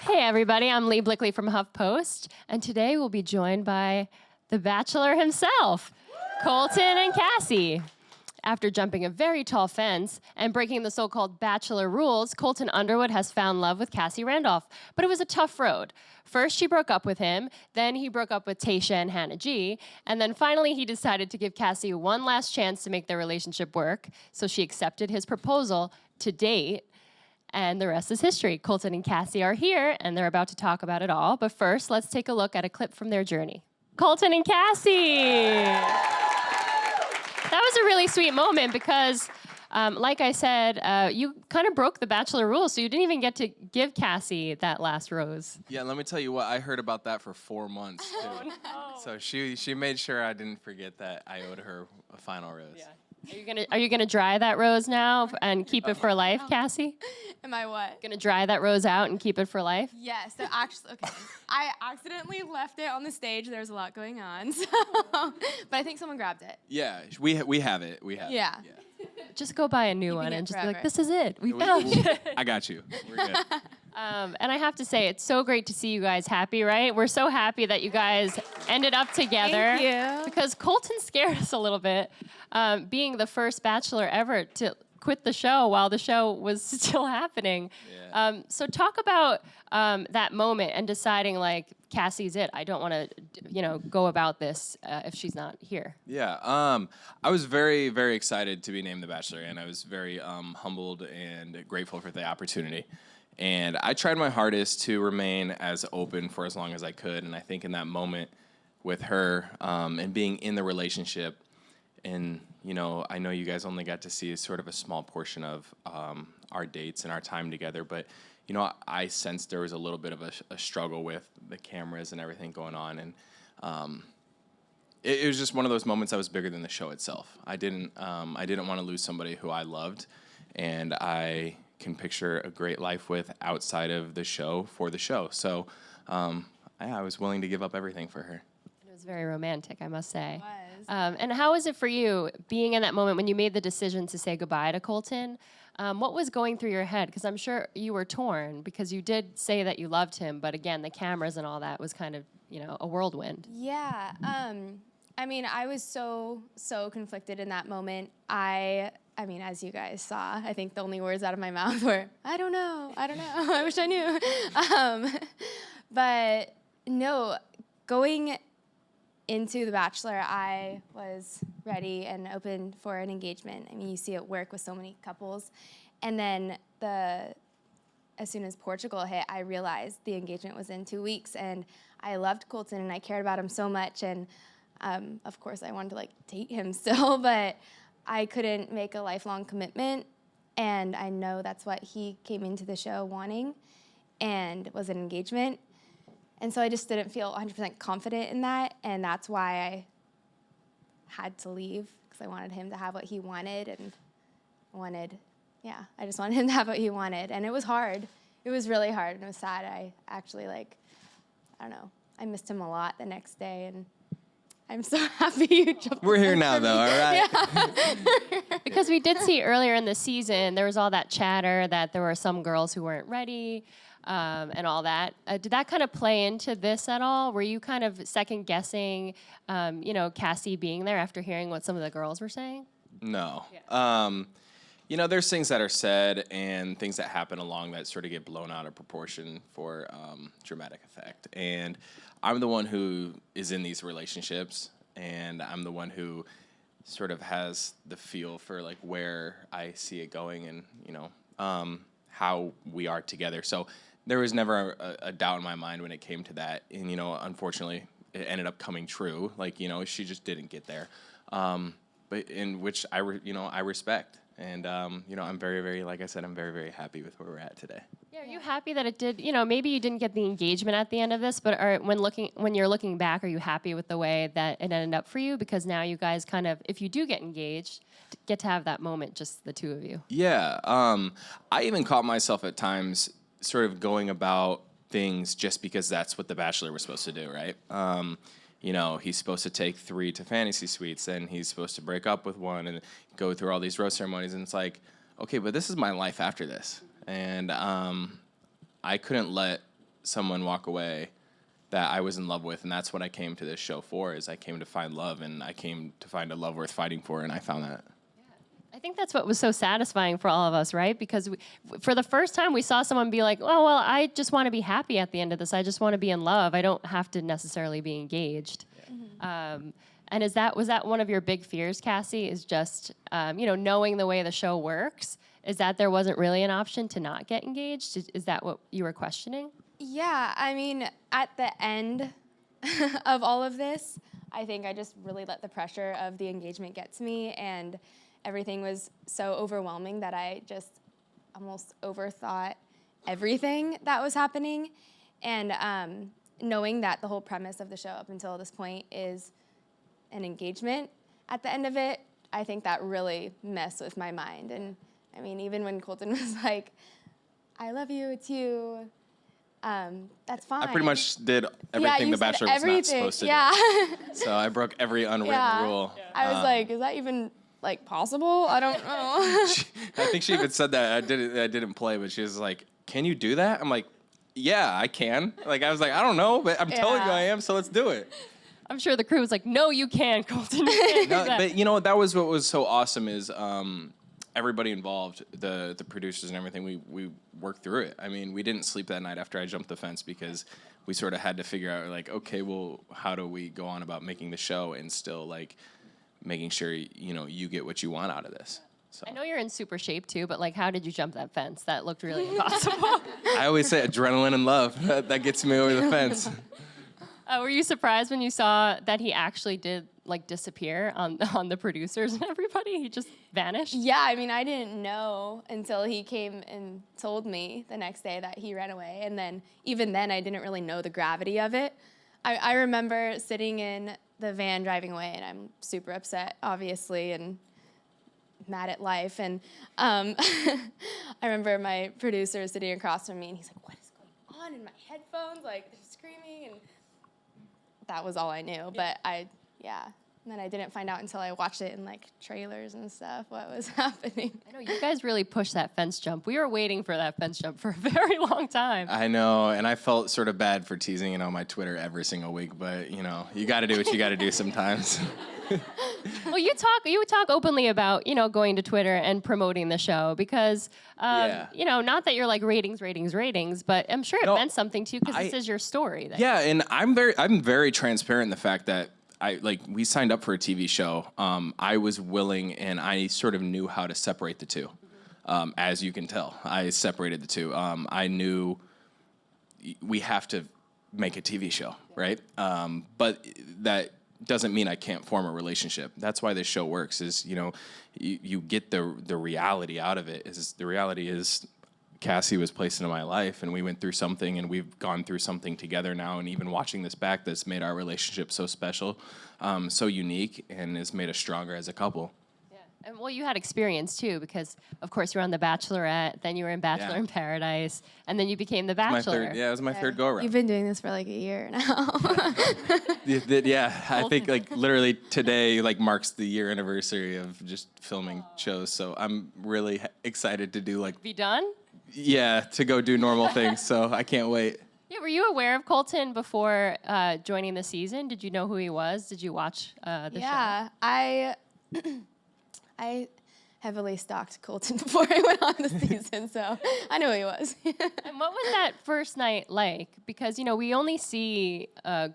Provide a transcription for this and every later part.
Hey everybody, I'm Lee Blickley from HuffPost, and today we'll be joined by the Bachelor himself, Colton and Cassie. After jumping a very tall fence and breaking the so-called Bachelor rules, Colton Underwood has found love with Cassie Randolph, but it was a tough road. First, she broke up with him, then he broke up with Tayshia and Hannah G, and then finally he decided to give Cassie one last chance to make their relationship work, so she accepted his proposal to date. And the rest is history. Colton and Cassie are here, and they're about to talk about it all. But first, let's take a look at a clip from their journey. Colton and Cassie! That was a really sweet moment because, like I said, you kind of broke the Bachelor rules, so you didn't even get to give Cassie that last rose. Yeah, let me tell you what, I heard about that for 4 months, too. Oh, no. So she made sure I didn't forget that I owed her a final rose. Yeah. Are you gonna dry that rose now and keep it for life, Cassie? Am I what? Gonna dry that rose out and keep it for life? Yes. So actually, okay. I accidentally left it on the stage. There's a lot going on, so, but I think someone grabbed it. Yeah, we have it. We have Yeah. it. Just go buy a new one it and just be forever. like, this is it. We found it. I got you. We're good. And I have to say, it's so great to see you guys happy, right? We're so happy that you guys ended up together. Thank you. Because Colton scared us a little bit, being the first Bachelor ever to quit the show while the show was still happening. Yeah. So talk about that moment and deciding, like, Cassie's it. I don't want to, go about this if she's not here. Yeah, I was very, very excited to be named the Bachelor, and I was very humbled and grateful for the opportunity. And I tried my hardest to remain as open for as long as I could. And I think in that moment with her and being in the relationship, and, I know you guys only got to see sort of a small portion of our dates and our time together, but, I sensed there was a little bit of a struggle with the cameras and everything going on. And it was just one of those moments that was bigger than the show itself. I didn't want to lose somebody who I loved, and I can picture a great life with outside of the show for the show. So I was willing to give up everything for her. It was very romantic, I must say. It was. And how was it for you being in that moment when you made the decision to say goodbye to Colton? What was going through your head? Because I'm sure you were torn because you did say that you loved him, but again, the cameras and all that was kind of, a whirlwind. Yeah. I was so conflicted in that moment. I mean, as you guys saw, I think the only words out of my mouth were, I don't know, I wish I knew. But no, going into The Bachelor, I was ready and open for an engagement. I mean, you see it work with so many couples. And then as soon as Portugal hit, I realized the engagement was in 2 weeks, and I loved Colton and I cared about him so much. And of course, I wanted to date him still, but I couldn't make a lifelong commitment, and I know that's what he came into the show wanting, and was an engagement. And so I just didn't feel 100% confident in that, and that's why I had to leave, because I wanted him to have what he wanted, and I just wanted him to have what he wanted. And it was hard. It was really hard, and it was sad. I actually, I don't know, I missed him a lot the next day, and I'm so happy you jumped. We're here now, though, all right? Yeah. Because we did see earlier in the season, there was all that chatter that there were some girls who weren't ready and all that. Did that kind of play into this at all? Were you kind of second-guessing, Cassie being there after hearing what some of the girls were saying? No. Yeah. There's things that are said and things that happen along that sort of get blown out of proportion for dramatic effect. And I'm the one who is in these relationships, and I'm the one who sort of has the feel for where I see it going and, how we are together. So there was never a doubt in my mind when it came to that. And, unfortunately, it ended up coming true. She just didn't get there. But in which I respect. And, I'm very, very, like I said, I'm very, very happy with where we're at today. Yeah, are you happy that it did, maybe you didn't get the engagement at the end of this, but when you're looking back, are you happy with the way that it ended up for you? Because now you guys kind of, if you do get engaged, get to have that moment, just the two of you. Yeah. I even caught myself at times sort of going about things just because that's what The Bachelor was supposed to do, right? He's supposed to take 3 to fantasy suites, and he's supposed to break up with one and go through all these rose ceremonies. And it's like, okay, but this is my life after this. And I couldn't let someone walk away that I was in love with, and that's what I came to this show for. Is I came to find love, and I came to find a love worth fighting for, and I found that. I think that's what was so satisfying for all of us, right? Because for the first time, we saw someone be like, "Oh, well, I just want to be happy at the end of this. I just want to be in love. I don't have to necessarily be engaged." Yeah. And was that one of your big fears, Cassie? Is just knowing the way the show works? Is that there wasn't really an option to not get engaged? Is that what you were questioning? Yeah, I mean, at the end of all of this, I think I just really let the pressure of the engagement get to me, and everything was so overwhelming that I just almost overthought everything that was happening. And knowing that the whole premise of the show up until this point is an engagement at the end of it, I think that really messed with my mind. And I mean, even when Colton was like, "I love you, it's you," that's fine. I pretty much did everything The Bachelor was not supposed to do. So I broke every unwritten rule. Yeah. I was like, is that even like possible? I don't know. I think she even said that. I didn't play, but she was like, "Can you do that?" I'm like, "Yeah, I can." Like, I was like, "I don't know, but I'm telling you I am, so let's do it." I'm sure the crew was like, "No, you can, Colton. You can't do that." But that was what was so awesome is everybody involved, the producers and everything, we worked through it. I mean, we didn't sleep that night after I jumped the fence because we sort of had to figure out, like, okay, well, how do we go on about making the show and still, like, making sure, you get what you want out of this. So. I know you're in super shape, too, but, like, how did you jump that fence? That looked really impossible. I always say adrenaline and love. That gets me over the fence. Were you surprised when you saw that he actually did, like, disappear on the producers and everybody? He just vanished? Yeah, I mean, I didn't know until he came and told me the next day that he ran away. And then, even then, I didn't really know the gravity of it. I remember sitting in the van driving away, and I'm super upset, obviously, and mad at life. And I remember my producer sitting across from me, and he's like, "What is going on in my headphones? Like, they're screaming." And that was all I knew. But and then I didn't find out until I watched it in, like, trailers and stuff what was happening. I know, you guys really pushed that fence jump. We were waiting for that fence jump for a very long time. I know, and I felt sort of bad for teasing it on my Twitter every single week, but, you got to do what you got to do sometimes. Well, you talk openly about, going to Twitter and promoting the show because, not that you're like ratings, but I'm sure it meant something to you because this is your story. And I'm very transparent in the fact that we signed up for a TV show. I was willing, and I sort of knew how to separate the two. As you can tell, I separated the two. I knew we have to make a TV show, right? But that doesn't mean I can't form a relationship. That's why this show works. Is you get the reality out of it. The reality is Cassie was placed into my life, and we went through something, and we've gone through something together now, and even watching this back, that's made our relationship so special, so unique, and has made us stronger as a couple. Yeah, and well, you had experience too, because of course you were on The Bachelorette, then you were in Bachelor in Paradise, and then you became The Bachelor. It was my third go-around. You've been doing this for like a year now. I think literally today marks the year anniversary of just filming shows, so I'm really excited to do Be done? Yeah, to go do normal things, so I can't wait. Yeah, were you aware of Colton before joining the season? Did you know who he was? Did you watch the show? Yeah, I heavily stalked Colton before I went on the season, so I knew who he was. And what was that first night like? Because, we only see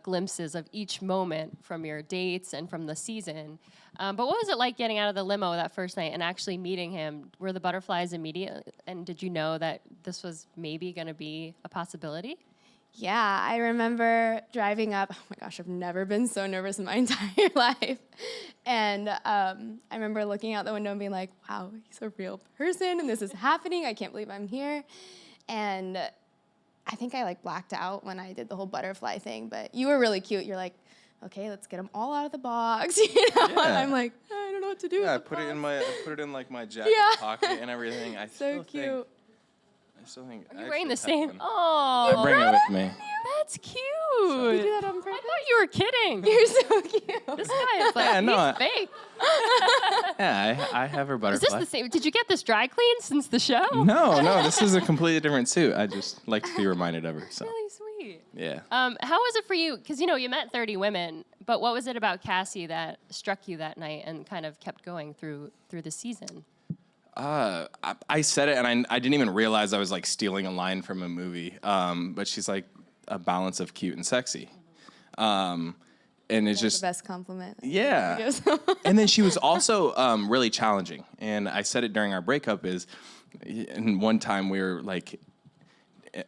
glimpses of each moment from your dates and from the season. But what was it like getting out of the limo that first night and actually meeting him? Were the butterflies immediate? And did you know that this was maybe going to be a possibility? Yeah, I remember driving up. Oh my gosh, I've never been so nervous in my entire life. And I remember looking out the window and being like, wow, he's a real person and this is happening. I can't believe I'm here. And I think I blacked out when I did the whole butterfly thing, but you were really cute. You're like, okay, let's get them all out of the box. Yeah. And I'm like, I don't know what to do. Yeah, I put it in my jacket pocket and everything. So cute. Are you wearing the same? Oh, I bring it with me. That's cute. You do that on purpose? I thought you were kidding. You're so cute. This guy is he's fake. Yeah, I have her Is butterfly. this the same? Did you get this dry clean since the show? No, this is a completely different suit. I just like to be reminded of her. So. Really sweet. Yeah. How was it for you? Because, you met 30 women, but what was it about Cassie that struck you that night and kind of kept going through the season? I said it, and I didn't even realize I was like stealing a line from a movie. But she's like a balance of cute and sexy. And it's That's just the best compliment. yeah. And then she was also really challenging. And I said it during our breakup and one time we were like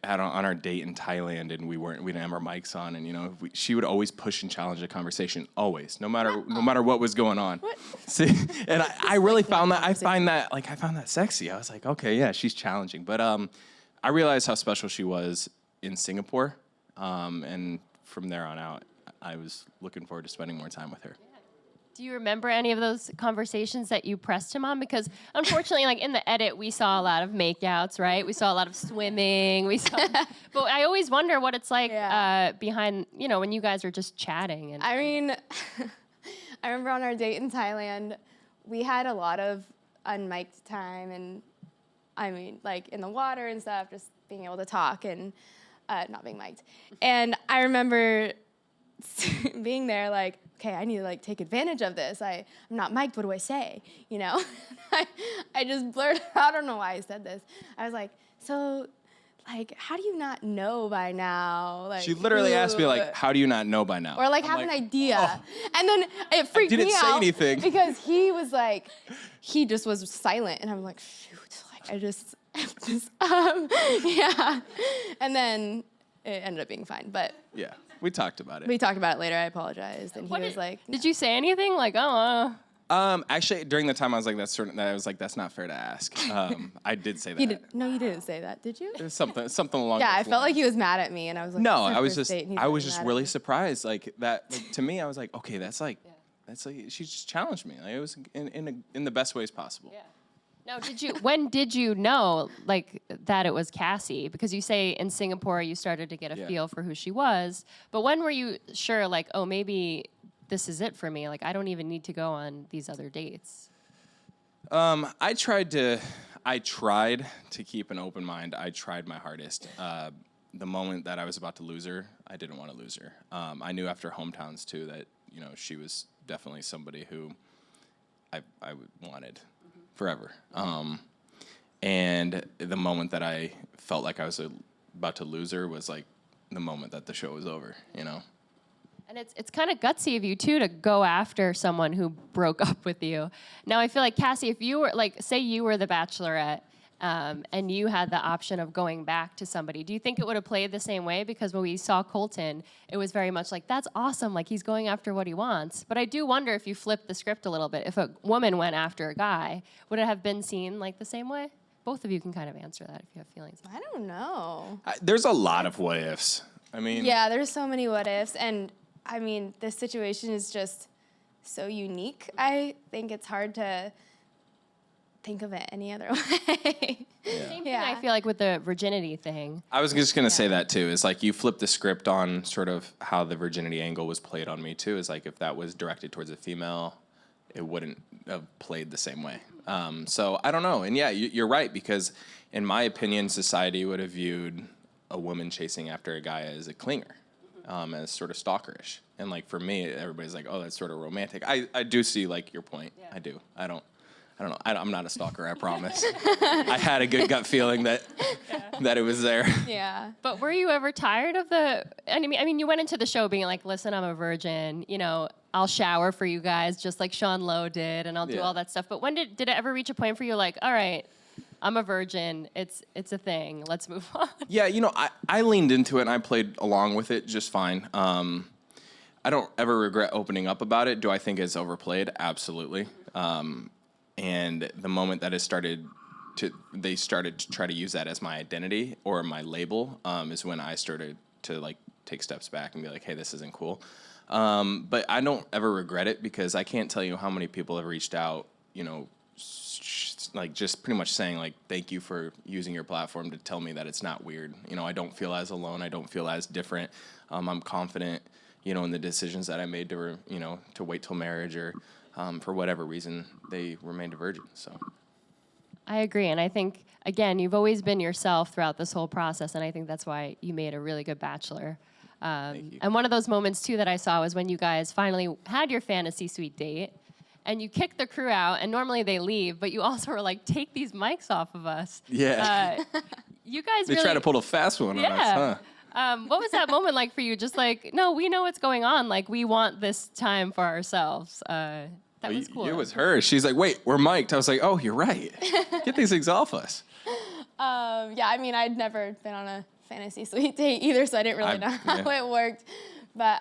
on our date in Thailand, and we didn't have our mics on, and she would always push and challenge the conversation, always, no matter what was going on. What? See, and I really found that I found that sexy. I was like, okay, yeah, she's challenging, but I realized how special she was in Singapore, and from there on out, I was looking forward to spending more time with her. Do you remember any of those conversations that you pressed him on? Because unfortunately, like in the edit, we saw a lot of makeouts, right? We saw a lot of swimming. But I always wonder what it's like behind, when you guys are just chatting. And I mean, I remember on our date in Thailand, we had a lot of unmiked time, and I mean, like in the water and stuff, just being able to talk and not being mic'd. And I remember being there like, okay, I need to like take advantage of this. I'm not mic'd, what do I say? I just blurted out, I don't know why I said this. I was like, so like, how do you not know by now? Like, She literally asked me like, how do you not know by now? or like I'm have like, an idea. "Oh." And then it freaked me out. didn't say anything. Because he was like, he just was silent. And I'm like, shoot, like yeah. And then it ended up being fine. But Yeah, we talked about it. we talked about it later. I apologized. And he was like, did you say anything? Like, Actually, during the time, I was like, that's not fair to ask. I did say that. No, you didn't say that, did you? It was something along. Yeah, I those felt like lines. he was mad at me, and I was like, No, "It's our I was first just, date," and he's I was like just mad at really me. surprised. Like that, like, to me, I was like, okay, that's like, she just challenged me. Like, it was in the best ways possible. yeah. Now, when did you know, like, that it was Cassie? Because you say in Singapore you started to get a feel for who she was. But when were you sure, like, oh, maybe this is it for me? Like, I don't even need to go on these other dates. I tried to keep an open mind. I tried my hardest. The moment that I was about to lose her, I didn't want to lose her. I knew after hometowns too that she was definitely somebody who I wanted forever. And the moment that I felt like I was about to lose her was like the moment that the show was over. And it's kind of gutsy of you, too, to go after someone who broke up with you. Now, I feel like, Cassie, if you were, like, say you were the Bachelorette and you had the option of going back to somebody, do you think it would have played the same way? Because when we saw Colton, it was very much like, that's awesome, like, he's going after what he wants. But I do wonder if you flipped the script a little bit. If a woman went after a guy, would it have been seen, like, the same way? Both of you can kind of answer that if you have feelings. I don't know. There's a lot of what ifs. I mean, Yeah, there's so many what ifs, and I mean, this situation is just so unique. I think it's hard to think of it any other way. Same thing, I feel like, with the virginity thing. I was just gonna say that too. Is like you flip the script on sort of how the virginity angle was played on me too. Is like if that was directed towards a female, it wouldn't have played the same way. So I don't know. And yeah, you're right, because in my opinion, society would have viewed a woman chasing after a guy as a clinger, as sort of stalkerish. And like for me, everybody's like, oh, that's sort of romantic. I do see like your point. Yeah. I do. I don't know. I'm not a stalker, I promise. I had a good gut feeling that it was there. Yeah. But were you ever tired of I mean, you went into the show being like, listen, I'm a virgin, I'll shower for you guys just like Sean Lowe did, and I'll do all that stuff. But when did it ever reach a point for you like, all right, I'm a virgin, it's a thing, let's move on? Yeah, I leaned into it and I played along with it just fine. I don't ever regret opening up about it. Do I think it's overplayed? Absolutely. And the moment that they started to try to use that as my identity or my label, is when I started to like take steps back and be like, hey, this isn't cool. But I don't ever regret it, because I can't tell you how many people have reached out, like just pretty much saying like, thank you for using your platform to tell me that it's not weird. I don't feel as alone. I don't feel as different. I'm confident, in the decisions that I made to wait till marriage, or for whatever reason they remained a virgin. So I agree. And I think, again, you've always been yourself throughout this whole process. And I think that's why you made a really good Bachelor. you. And one of those moments, too, that I saw was when you guys finally had your fantasy suite date, and you kicked the crew out, and normally they leave, but you also were like, take these mics off of us. Yeah. You guys They really... try to pull a fast one on us, huh? What was that moment like for you? Just like, no, we know what's going on. Like, we want this time for ourselves. That was cool. It was her. She's like, wait, we're mic'd. I was like, oh, you're right. Get these things off us. Yeah, I mean, I'd never been on a fantasy suite date either, so I didn't really know how it worked. But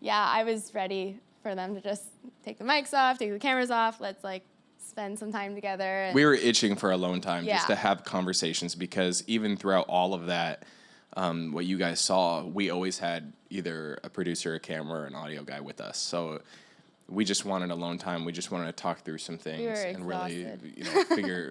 yeah, I was ready for them to just take the mics off, take the cameras off. Let's like spend some time together. And We were itching for alone time just to have conversations, because even throughout all of that, what you guys saw, we always had either a producer, a camera, or an audio guy with us. So we just wanted alone time. We just wanted to talk through some things and really,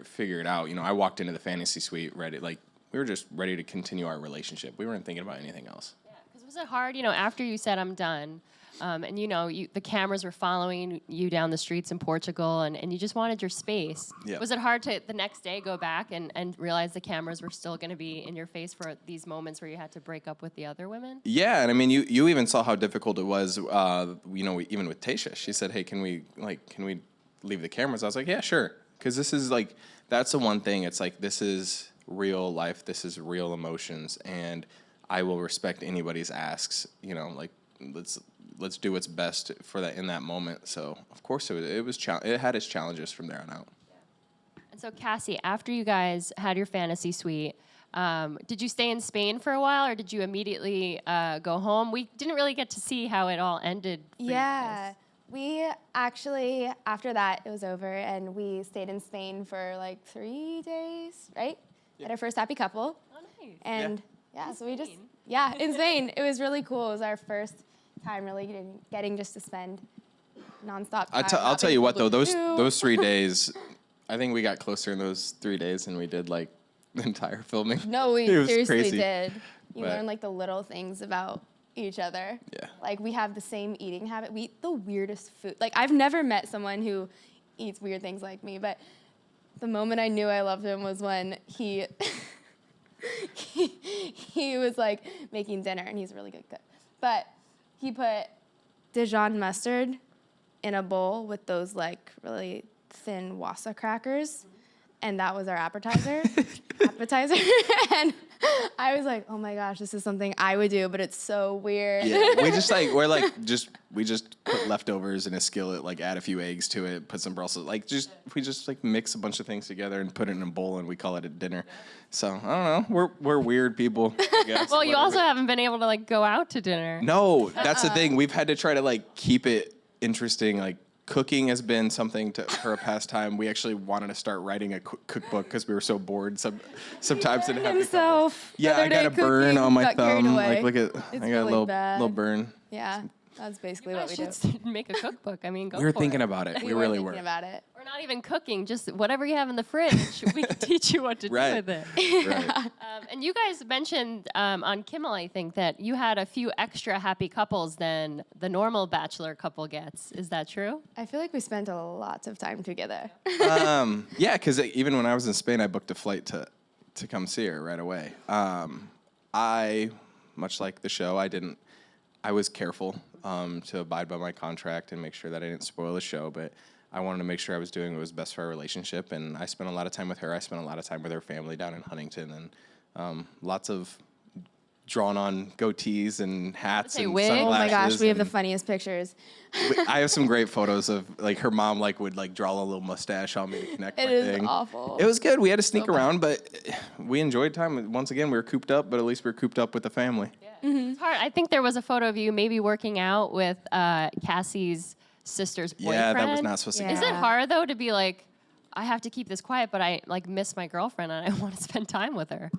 figure it out. I walked into the fantasy suite ready, like we were just ready to continue our relationship. We weren't thinking about anything else. Yeah, because was it hard, after you said I'm done, and the cameras were following you down the streets in Portugal, and you just wanted your space. Yeah. Was it hard to the next day go back and realize the cameras were still going to be in your face for these moments where you had to break up with the other women? Yeah, and I mean, you even saw how difficult it was. Even with Tasha, she said, "Hey, can we leave the cameras?" I was like, "Yeah, sure," because this is like that's the one thing. It's like this is real life. This is real emotions, and I will respect anybody's asks. Let's do what's best for that in that moment. So of course it had its challenges from there on out. And so Cassie, after you guys had your fantasy suite, did you stay in Spain for a while, or did you immediately go home? We didn't really get to see how it all ended. For you guys. We actually, after that, it was over, and we stayed in Spain for like 3 days, right? Yeah. Had our first happy couple. Oh, nice. And so we just, in Spain. It was really cool. It was our first time really getting just to spend nonstop time. I'll tell you what, though, those 3 days, I think we got closer in those 3 days than we did like the entire filming. No, we It was seriously crazy. did. You But- learn like the little things about each other. Yeah. Like we have the same eating habit. We eat the weirdest food. Like I've never met someone who eats weird things like me, but the moment I knew I loved him was when he he was like making dinner, and he's a really good cook. But he put Dijon mustard in a bowl with those like really thin wassa crackers, and that was our appetizer. And I was like, oh my gosh, this is something I would do, but it's so weird. Yeah, we just put leftovers in a skillet, like add a few eggs to it, put some Brussels, we just mix a bunch of things together and put it in a bowl, and we call it a dinner. So I don't know, we're weird people, I guess. Well, you also haven't been able to go out to dinner. No, that's the thing. We've had to try to keep it interesting. Cooking has been something for a pastime. We actually wanted to start writing a cookbook because we were so bored sometimes. And having Himself. yeah, I got a burn on my thumb. Look at, I got a little burn. Yeah, that's basically You what we guys do. should make a cookbook. I mean, go We were for thinking it. about it. We really were were. thinking about it. Or not even cooking, just whatever you have in the fridge. We can teach you what to do Right. with it. Right. And you guys mentioned on Kimmel, I think, that you had a few extra happy couples than the normal bachelor couple gets. Is that true? I feel like we spent a lot of time together. Yeah, because even when I was in Spain, I booked a flight to come see her right away. I, much like the show, I was careful to abide by my contract and make sure that I didn't spoil the show, but I wanted to make sure I was doing what was best for our relationship, and I spent a lot of time with her. I spent a lot of time with her family down in Huntington, and lots of drawn-on goatees and hats Say and wigs. sunglasses. Oh my gosh, we have the and funniest pictures. I have some great photos of her mom would draw a little mustache on me to connect It my is thing. awful. It was good. We had to sneak So bad. around, but we enjoyed time. Once again, we were cooped up, but at least we were cooped up with the family. It's hard. I think there was a photo of you maybe working out with Cassie's sister's boyfriend. Yeah, that was not supposed to Yeah. go. Is it hard, though, to be like, I have to keep this quiet, but I miss my girlfriend and I want to spend time with her?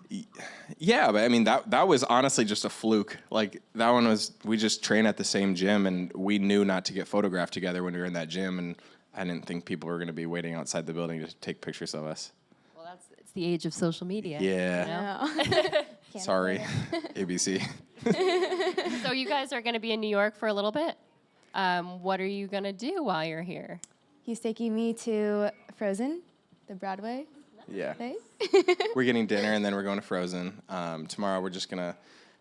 Yeah, but I mean, that was honestly just a fluke. That one was, we just train at the same gym, and we knew not to get photographed together when we were in that gym, and I didn't think people were going to be waiting outside the building to take pictures of us. Well, it's the age of social media. Yeah. You know? Can't Sorry, avoid ABC. So you guys are going to be in New York for a little bit. What are you going to do while you're here? He's taking me to Frozen, the Broadway Yeah. place. We're getting dinner, and then we're going to Frozen. Tomorrow we're just going to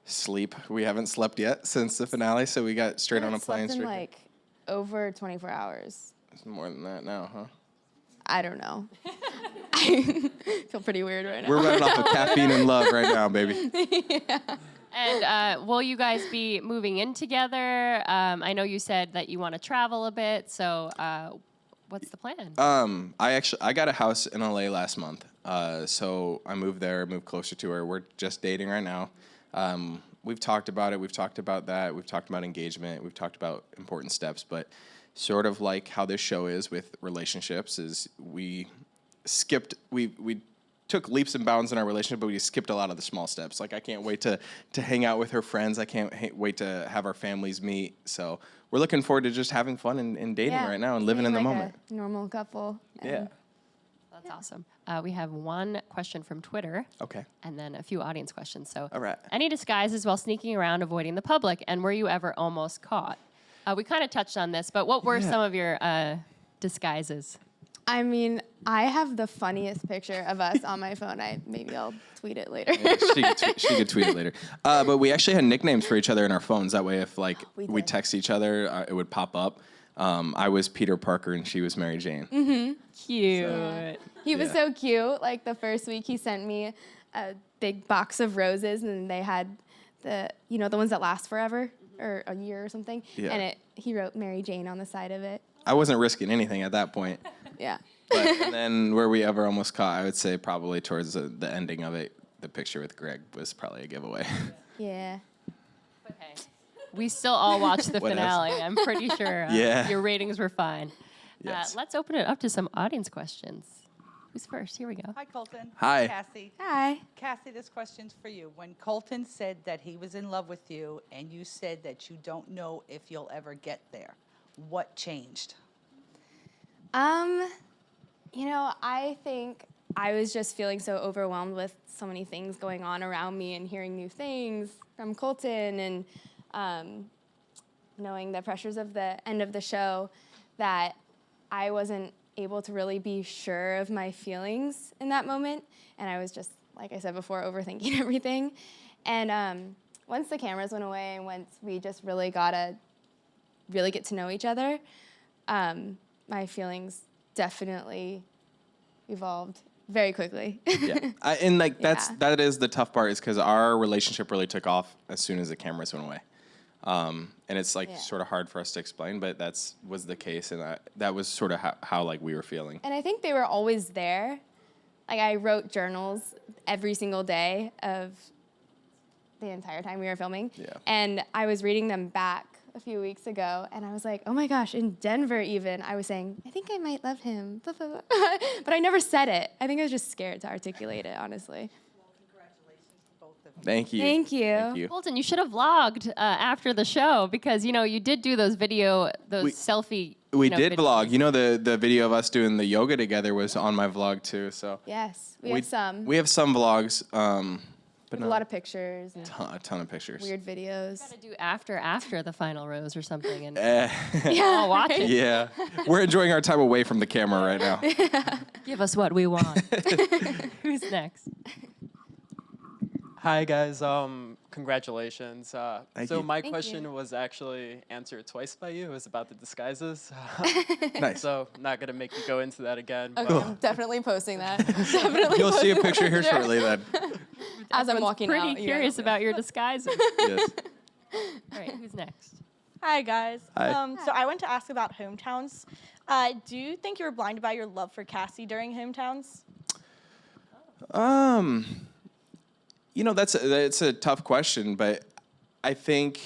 Sleep. We haven't slept yet since the finale, so we got straight on a plane. Slept in like over 24 hours. It's more than that now, huh? I don't know. I feel pretty weird right now. We're running off of caffeine and love right now, baby. Yeah. And will you guys be moving in together? I know you said that you want to travel a bit, so what's the plan? I got a house in LA last month, so I moved there, moved closer to her. We're just dating right now. We've talked about it. We've talked about that. We've talked about engagement. We've talked about important steps, but sort of like how this show is with relationships is we took leaps and bounds in our relationship, but we skipped a lot of the small steps. Like I can't wait to hang out with her friends. I can't wait to have our families meet. So we're looking forward to just having fun and dating right now and living in the like moment. A normal couple. Yeah. That's awesome. We have one question from Twitter. Okay. And then a few audience questions. So, All right. any disguises while sneaking around, avoiding the public, and were you ever almost caught? We kind of touched on this, but what were some of your disguises? I mean, I have the funniest picture of us on my phone. Maybe I'll tweet it later. She could tweet it later. But we actually had nicknames for each other in our phones. That way, if we did. text each other, it would pop up. I was Peter Parker and she was Mary Jane. Mm-hmm. Cute. He was so cute. Like the first week, he sent me a big box of roses, and they had the ones that last forever or a year or something. Yeah. And he wrote Mary Jane on the side of it. I wasn't risking anything at that point. Yeah. But and then were we ever almost caught? I would say probably towards the ending of it. The picture with Greg was probably a giveaway. Yeah. But hey, we still all watched the What else? finale. I'm pretty sure Yeah. your ratings were fine. Yes. Let's open it up to some audience questions. Who's first? Here we go. Hi, Colton. Hi. Cassie. Hi. Cassie, this question's for you. When Colton said that he was in love with you and you said that you don't know if you'll ever get there, what changed? I think I was just feeling so overwhelmed with so many things going on around me and hearing new things from Colton and knowing the pressures of the end of the show that I wasn't able to really be sure of my feelings in that moment. And I was just, like I said before, overthinking everything. And once the cameras went away and once we just really got to really get to know each other, my feelings definitely evolved very quickly. Yeah. That is the tough part is because our relationship really took off as soon as the cameras went away. And it's sort of hard for us to explain, but was the case, and that was sort of how we were feeling. And I think they were always there. Like I wrote journals every single day of the entire time we were filming. Yeah. And I was reading them back a few weeks ago, and I was like, oh my gosh, in Denver even, I was saying, I think I might love him, blah, blah, blah. But I never said it. I think I was just scared to articulate it, honestly. Well, congratulations to both of you. Thank you. Thank you. Thank you. Colton, you should have vlogged after the show because, you did do those selfie. We did videos. vlog. The video of us doing the yoga together was on my vlog too. So Yes, we have some. We have some vlogs, but a lot of pictures and a ton of pictures. weird videos. Gotta do after the final rose or something, and Yeah, I'll watch it. Yeah, we're enjoying our time away from the camera right now. Give us what we want. Who's next? Hi guys, congratulations. Thank so you. my Thank question you. was actually answered twice by you. It was about the disguises. Nice. So not gonna make you go into that again. Okay, But I'm definitely posting that. Definitely. You'll see a posting picture here that. shortly then. As I'm Everyone's walking pretty out. you curious guys- about your disguises. Yes. All right, who's next? Hi, guys. Hi. So I want to ask about hometowns. Do you think you were blinded by your love for Cassie during hometowns? That's a tough question, but I think.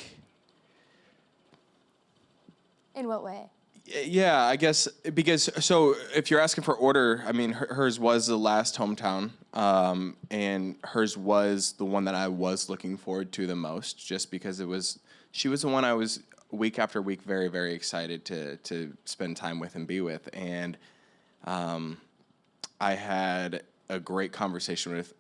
In what way? Yeah, I guess because if you're asking for order, I mean hers was the last hometown, and hers was the one that I was looking forward to the most, just because she was the one I was week after week very, very excited to spend time with and be with, and I had a great conversation with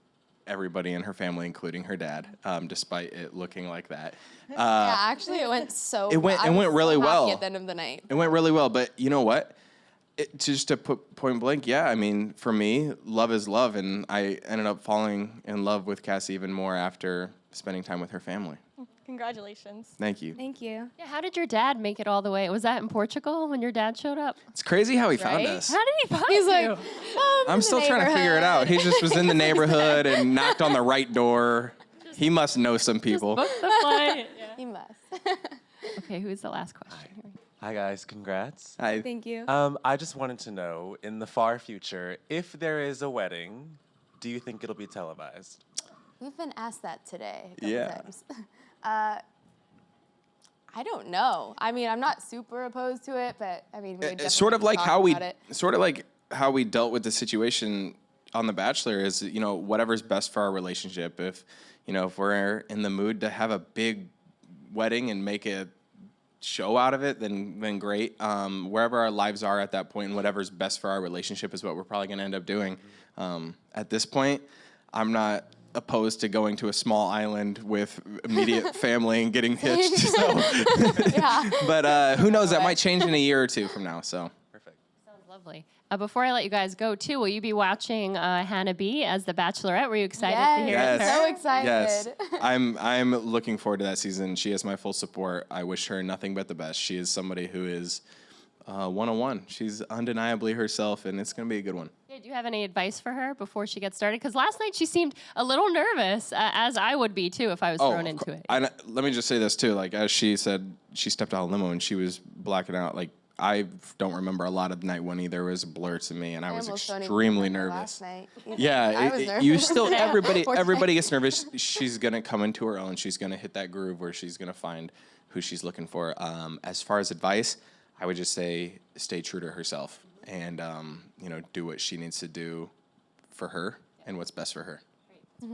everybody in her family, including her dad, despite it looking like that. Yeah, actually, it went so. It went I was really so happy well. at the end of the night. It went really well, but you know what? Just to put point blank, yeah, I mean, for me, love is love, and I ended up falling in love with Cassie even more after spending time with her family. Congratulations. Thank you. Thank you. Yeah, how did your dad make it all the way? Was that in Portugal when your dad showed up? It's crazy how he found Right? us. How did he find He's you? like, I'm still trying to figure it out. He just was in the neighborhood and knocked on the right door. He must know some people. Book the flight. Yeah. he must. Okay, who's the last question? Hi guys, congrats. I, Thank you. I just wanted to know, in the far future, if there is a wedding, do you think it'll be televised? We've been asked that today a couple Yeah. times. I don't know. I mean, I'm not super opposed to it, but I mean, we would it's sort of definitely like talk how we dealt with the situation on The Bachelor is, you know, whatever's best for our relationship. If we're in the mood to have a big wedding and make a show out of it, then great. Wherever our lives are at that point and whatever's best for our relationship is what we're probably going to end up doing. At this point, I'm not opposed to going to a small island with immediate family and getting hitched. So. Yeah. But who knows? That might change in a year or two from now. So. Perfect. Sounds lovely. Before I let you guys go, too, will you be watching Hannah B as the Bachelorette? Were you excited to hear Yes. her? So excited. Yes, I'm looking forward to that season. She has my full support. I wish her nothing but the best. She is somebody who is 101. She's undeniably herself, and it's going to be a good one. Yeah, do you have any advice for her before she gets started? Because last night she seemed a little nervous, as I would be, too, if I was thrown into it. Let me just say this, too. Like, as she said, she stepped out of limo, and she was blacking out. Like, I don't remember a lot of the night one either. It was a blur to me, and I was almost don't even extremely remember nervous. last night. Yeah, I was nervous. you still everybody Unfortunately. gets nervous. She's gonna come into her own. She's gonna hit that groove where she's gonna find who she's looking for. As far as advice, I would just say stay true to herself and do what she needs to do for her and what's best for her.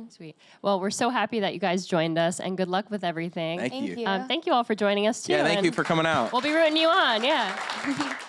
Sweet. Well, we're so happy that you guys joined us, and good luck with everything. Thank Thank you. you. Thank you all for joining us, too. Yeah, thank and you for coming out. We'll be rooting you on, yeah.